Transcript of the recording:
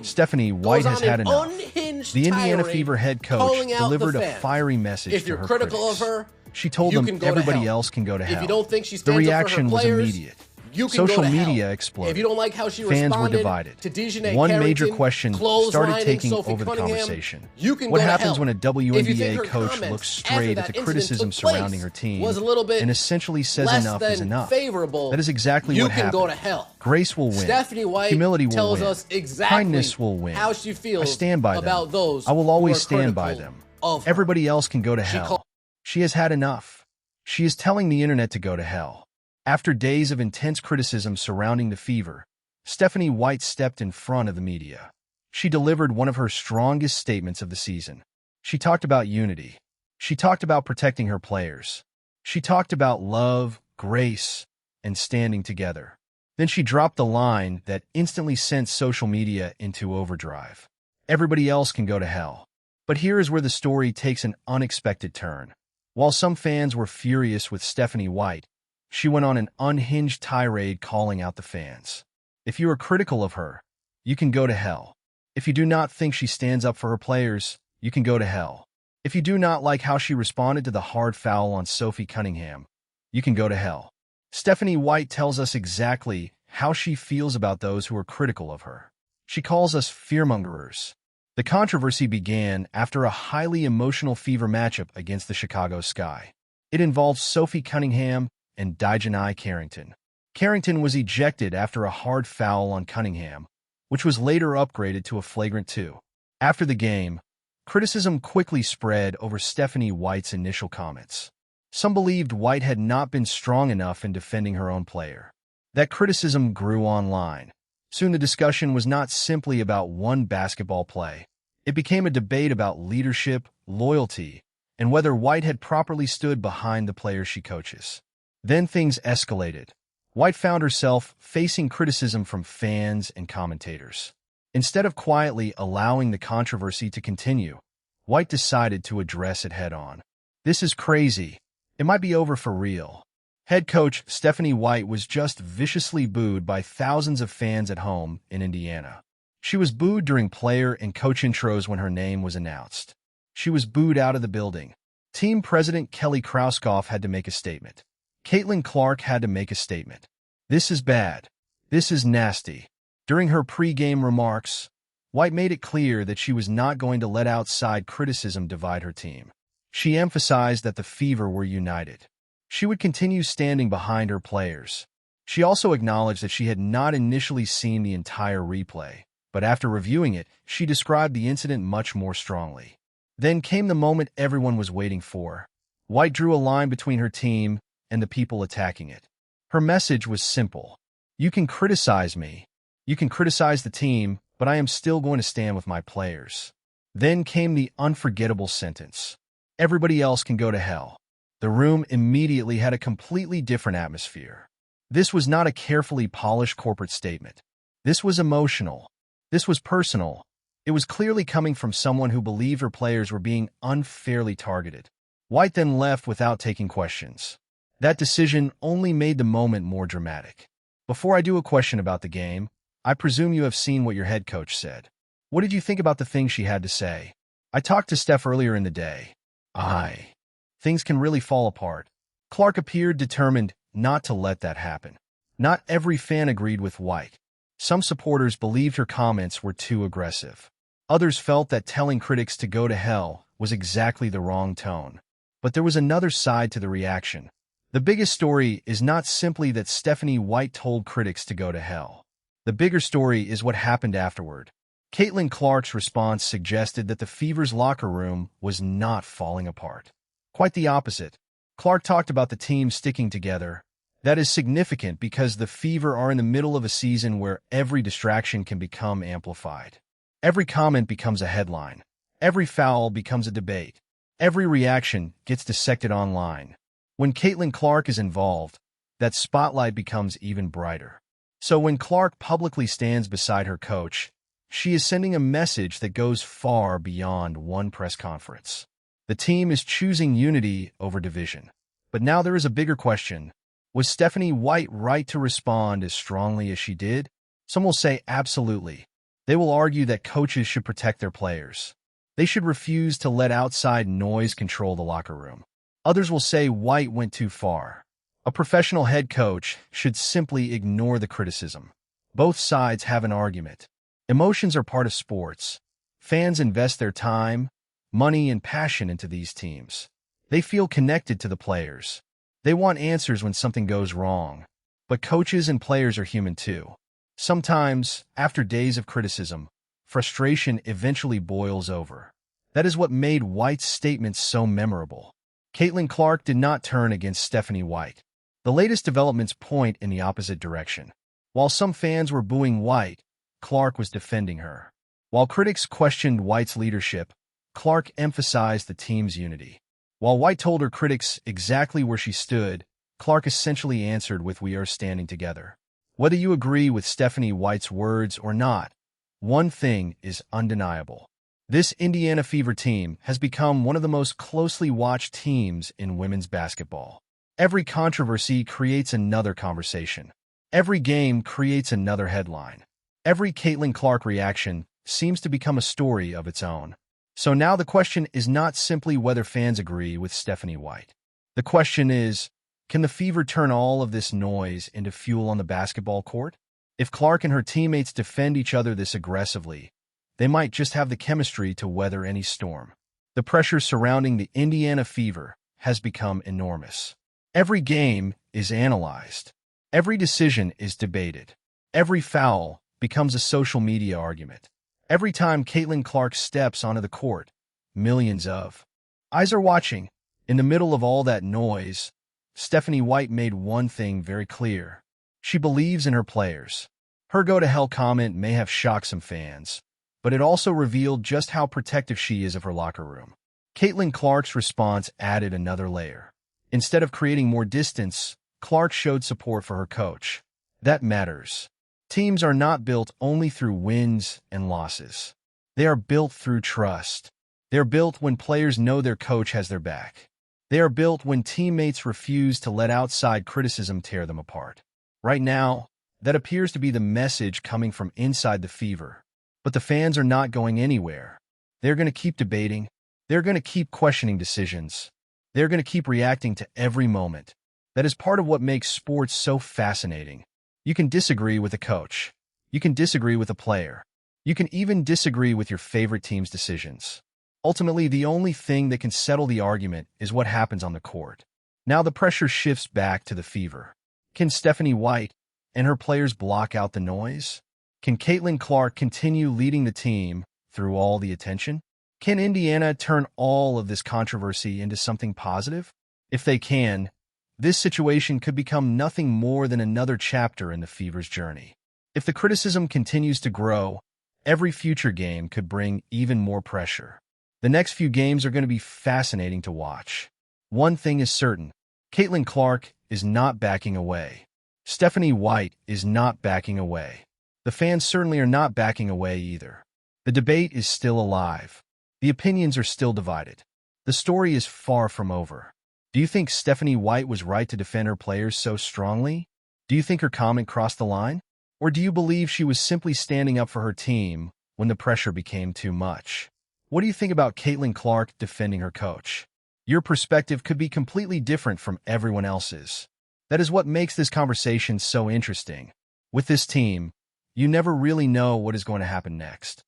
Stephanie White has had enough. The Indiana tirade Fever head coach calling out delivered the a fans. fiery message If to you're her critical critics. of her, She told you them can go to everybody hell. else can go to hell. If you don't think she The stands reaction up for her was players, immediate. you can Social go to media hell. exploded. If you don't like how she Fans were responded divided. to Dejanay One Carrington, major question started clotheslining taking Sophie over the Cunningham, conversation. you can What go to happens hell. when a If you think WNBA her coach comments looks after straight that at the incident criticism took place surrounding her team was a little bit and essentially says less enough than is enough? favorable, That is exactly you what can happened. go to hell. Grace will win. Stephanie White Humility will tells win. us exactly Kindness will win. how she feels I stand by about them. those I will who always are stand by critical them. of her. Everybody else can go to She hell. She has had enough. She is telling the internet to go to hell. After days of intense criticism surrounding the Fever, Stephanie White stepped in front of the media. She delivered one of her strongest statements of the season. She talked about unity. She talked about protecting her players. She talked about love, grace, and standing together. Then she dropped the line that instantly sent social media into overdrive. Everybody else can go to hell. But here is where the story takes an unexpected turn. While some fans were furious with Stephanie White, she went on an unhinged tirade calling out the fans. If you are critical of her, you can go to hell. If you do not think she stands up for her players, you can go to hell. If you do not like how she responded to the hard foul on Sophie Cunningham, you can go to hell. Stephanie White tells us exactly how she feels about those who are critical of her. She calls us fearmongers. The controversy began after a highly emotional Fever matchup against the Chicago Sky. It involved Sophie Cunningham and Dejanay Carrington. Carrington was ejected after a hard foul on Cunningham, which was later upgraded to a flagrant 2. After the game, criticism quickly spread over Stephanie White's initial comments. Some believed White had not been strong enough in defending her own player. That criticism grew online. Soon the discussion was not simply about one basketball play. It became a debate about leadership, loyalty, and whether White had properly stood behind the players she coaches. Then things escalated. White found herself facing criticism from fans and commentators. Instead of quietly allowing the controversy to continue, White decided to address it head-on. This is crazy. It might be over for real. Head coach Stephanie White was just viciously booed by thousands of fans at home in Indiana. She was booed during player and coach intros when her name was announced. She was booed out of the building. Team president Kelly Krauskopf had to make a statement. Caitlin Clark had to make a statement. This is bad. This is nasty. During her pre-game remarks, White made it clear that she was not going to let outside criticism divide her team. She emphasized that the Fever were united. She would continue standing behind her players. She also acknowledged that she had not initially seen the entire replay, but after reviewing it, she described the incident much more strongly. Then came the moment everyone was waiting for. White drew a line between her team and the people attacking it. Her message was simple. You can criticize me. You can criticize the team, but I am still going to stand with my players. Then came the unforgettable sentence. Everybody else can go to hell. The room immediately had a completely different atmosphere. This was not a carefully polished corporate statement. This was emotional. This was personal. It was clearly coming from someone who believed her players were being unfairly targeted. White then left without taking questions. That decision only made the moment more dramatic. Before I do a question about the game, I presume you have seen what your head coach said. What did you think about the things she had to say? I talked to Steph earlier in the day. Things can really fall apart. Clark appeared determined not to let that happen. Not every fan agreed with White. Some supporters believed her comments were too aggressive. Others felt that telling critics to go to hell was exactly the wrong tone. But there was another side to the reaction. The biggest story is not simply that Stephanie White told critics to go to hell. The bigger story is what happened afterward. Caitlin Clark's response suggested that the Fever's locker room was not falling apart. Quite the opposite. Clark talked about the team sticking together. That is significant because the Fever are in the middle of a season where every distraction can become amplified. Every comment becomes a headline. Every foul becomes a debate. Every reaction gets dissected online. When Caitlin Clark is involved, that spotlight becomes even brighter. So when Clark publicly stands beside her coach, she is sending a message that goes far beyond one press conference. The team is choosing unity over division. But now there is a bigger question. Was Stephanie White right to respond as strongly as she did? Some will say absolutely. They will argue that coaches should protect their players. They should refuse to let outside noise control the locker room. Others will say White went too far. A professional head coach should simply ignore the criticism. Both sides have an argument. Emotions are part of sports. Fans invest their time, money, and passion into these teams. They feel connected to the players. They want answers when something goes wrong. But coaches and players are human too. Sometimes, after days of criticism, frustration eventually boils over. That is what made White's statements so memorable. Caitlin Clark did not turn against Stephanie White. The latest developments point in the opposite direction. While some fans were booing White, Clark was defending her. While critics questioned White's leadership, Clark emphasized the team's unity. While White told her critics exactly where she stood, Clark essentially answered with "We are standing together." Whether you agree with Stephanie White's words or not, one thing is undeniable. This Indiana Fever team has become one of the most closely watched teams in women's basketball. Every controversy creates another conversation. Every game creates another headline. Every Caitlin Clark reaction seems to become a story of its own. So now the question is not simply whether fans agree with Stephanie White. The question is, can the Fever turn all of this noise into fuel on the basketball court? If Clark and her teammates defend each other this aggressively, they might just have the chemistry to weather any storm. The pressure surrounding the Indiana Fever has become enormous. Every game is analyzed. Every decision is debated. Every foul becomes a social media argument. Every time Caitlin Clark steps onto the court, millions of eyes are watching. In the middle of all that noise, Stephanie White made one thing very clear. She believes in her players. Her go-to-hell comment may have shocked some fans, but it also revealed just how protective she is of her locker room. Caitlin Clark's response added another layer. Instead of creating more distance, Clark showed support for her coach. That matters. Teams are not built only through wins and losses. They are built through trust. They are built when players know their coach has their back. They are built when teammates refuse to let outside criticism tear them apart. Right now, that appears to be the message coming from inside the Fever. But the fans are not going anywhere. They're going to keep debating. They're going to keep questioning decisions. They're going to keep reacting to every moment. That is part of what makes sports so fascinating. You can disagree with a coach. You can disagree with a player. You can even disagree with your favorite team's decisions. Ultimately, the only thing that can settle the argument is what happens on the court. Now the pressure shifts back to the Fever. Can Stephanie White and her players block out the noise? Can Caitlin Clark continue leading the team through all the attention? Can Indiana turn all of this controversy into something positive? If they can, this situation could become nothing more than another chapter in the Fever's journey. If the criticism continues to grow, every future game could bring even more pressure. The next few games are going to be fascinating to watch. One thing is certain, Caitlin Clark is not backing away. Stephanie White is not backing away. The fans certainly are not backing away either. The debate is still alive. The opinions are still divided. The story is far from over. Do you think Stephanie White was right to defend her players so strongly? Do you think her comment crossed the line? Or do you believe she was simply standing up for her team when the pressure became too much? What do you think about Caitlin Clark defending her coach? Your perspective could be completely different from everyone else's. That is what makes this conversation so interesting. With this team, you never really know what is going to happen next.